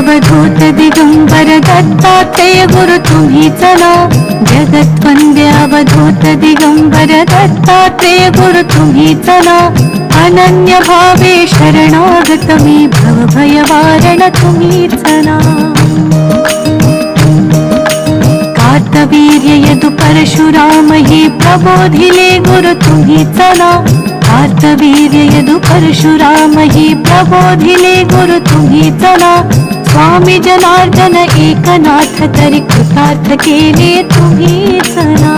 अवधूत दिगंबर दत्तात्रेय गुरु तुम्ही चला, जगत्वंद्य अवधूत दिगंबर दत्तात्रेय गुरु तुम्ही चला, अनन्य भावे शरणागत मी भवभयवारण तुम्ही चला. कार्तवीर्य यदु परशुराम हे प्रबोधिले गुरु तुम्ही चला, कार्तवीर्य यदु परशुराम हे प्रबोधिले गुरु तुम्ही चला, स्वामी जनार्दन एकनाथ तरी कृतार्थ केले तुम्ही चला.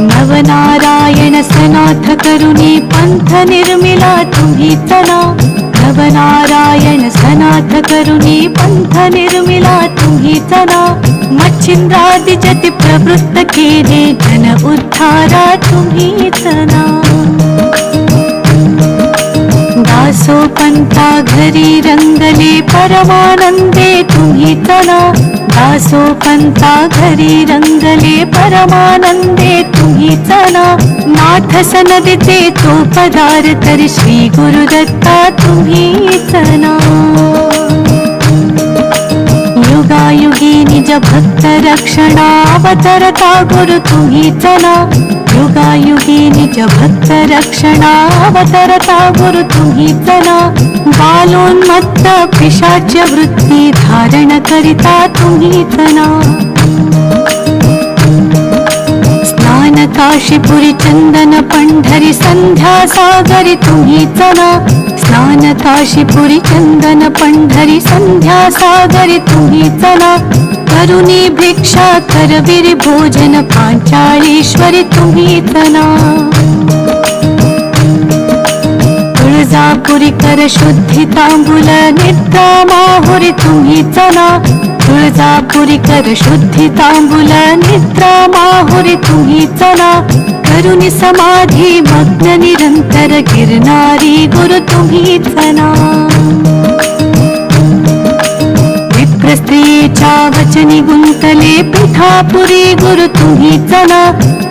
नवनारायण सनाथ करुणी पंथ निर्मिला तुम्ही चला, नवनारायण सनाथ करुणी पंथ निर्मिला तुम्ही चला, मच्छिंद्रादि जति प्रवृत्त केले जन उद्धारा तुम्ही चला. दासो पंथा घरी रंगले परमानंदे तुम्ही चला, दासो पंथा घरी रंगले परमानंदे तुम्ही चला, नाथ सनदिते तो पदार्थ तरी श्री गुरुदत्ता तुम्ही चला. युगायुगी निज भक्त रक्षणा अवतरता गुरु तुम्ही चला, युगायुगी निज भक्त रक्षणा अवतरता गुरु तुम्ही चला, बालोन्मत्त पिशाच्य वृत्ती धारण करिता तुम्ही चला. स्नान काशीपुरी चंदन पंढरी संध्या सागरी तुम्ही चला, स्नान काशीपुरी चंदन पंढरी संध्या सागरी तुम्ही चला, करुणी भिक्षा करविरी भोजन पांचाळेश्वरी तुम्ही चला. तुळजापुरी कर शुद्धी तांबूल निद्रा माहुरी तुम्ही चला, तुळजापुरी कर शुद्धी तांबूल निद्रा माहुरी तुम्ही चला, करुणी समाधी मग्न निरंतर गिरणारी गुरु तुम्ही चला. विप्रस्त्रीच्या वचनी गुंतले पिठापुरी गुरु तुम्ही चला,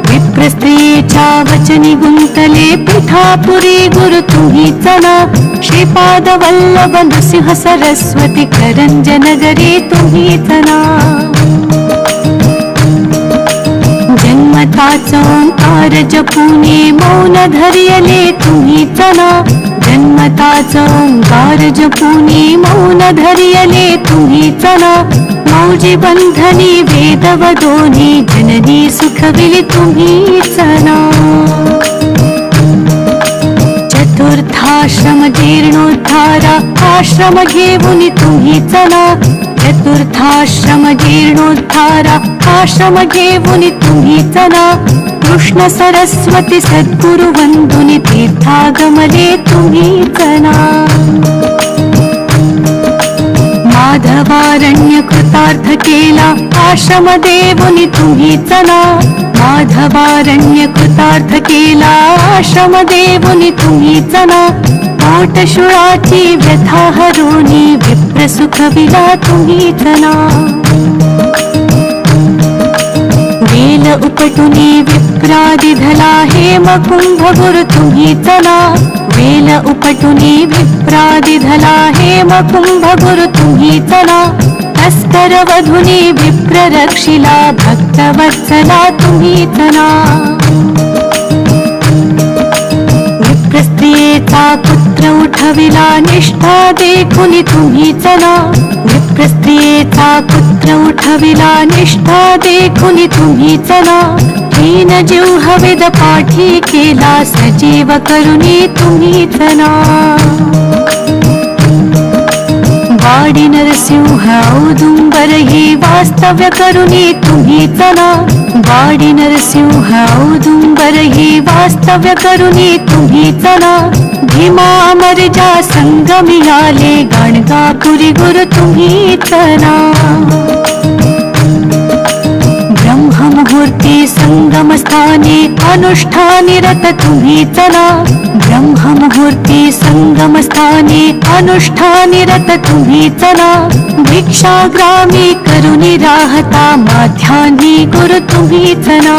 विप्रस्त्रीच्या वचनी गुंतले पिठापुरी गुरु तुम्ही चला, श्रीपाद वल्लभ नृसिंह सरस्वती करंजनगरी तुम्ही चला. जन्मताच ओंकार जपुनी मौन धरियले तुम्ही चला, जन्मताच ओंकार जपुनी मौन धरियले तुम्ही चला, मौजी बंधनी वेद वदोनी जननी सुखविली तुम्ही चला. चतुर्थाश्रम जीर्णोद्धारा आश्रम घेऊन तुम्ही चला, चतुर्थाश्रम जीर्णोद्धारा आश्रम घेऊन तुम्ही चला, कृष्ण सरस्वती सद्गुरु वंदुनी तीर्थागमले तुम्ही चला. माधवारण्य कृतार्थ केला आश्रम देवुनी तुम्ही चला, माधवारण्य कृतार्थ केला आश्रम देवुनी तुम्ही चला, पोटशुळाची व्यथा हरोनी विप्र सुखविला तुम्ही चला. वेल उपटुनी विप्रादिधला हेम कुंभ गुरु तुम्ही चला, वेल उपटुनी विप्रादिधला हेम कुंभ गुरु तुम्ही चला, तस्कर वधुनी विप्र रक्षिला भक्तवत्सला तुम्ही चला. विप्रस्त्रियेचा पुत्र उठविला निष्ठा देखुनी तुम्ही चला, विप्रस्त्रियेचा पुत्र उठविला निष्ठा देखुनी तुम्ही चला, तीन जिव्ह वेद पाठी केला सजीव करुणी तुम्ही चला. वाडी नरसिंह औदुंबर ही वास्तव्य करुणी तुम्ही चला, वाडी नरसिंह औदुंबर ही वास्तव्य करुणी तुम्ही चला, भीमा अमरजा संग मिळाले गाणगापुरी गुरु तुम्ही चला. ब्रह्ममुहूर्ती संगमस्थानी अनुष्ठानिरत तुम्ही चला, ब्रह्ममुहूर्ती संगमस्थानी अनुष्ठानिरत तुम्ही चला, भिक्षाग्रामी करुणी राहता माध्यान्ही गुरु तुम्ही चला.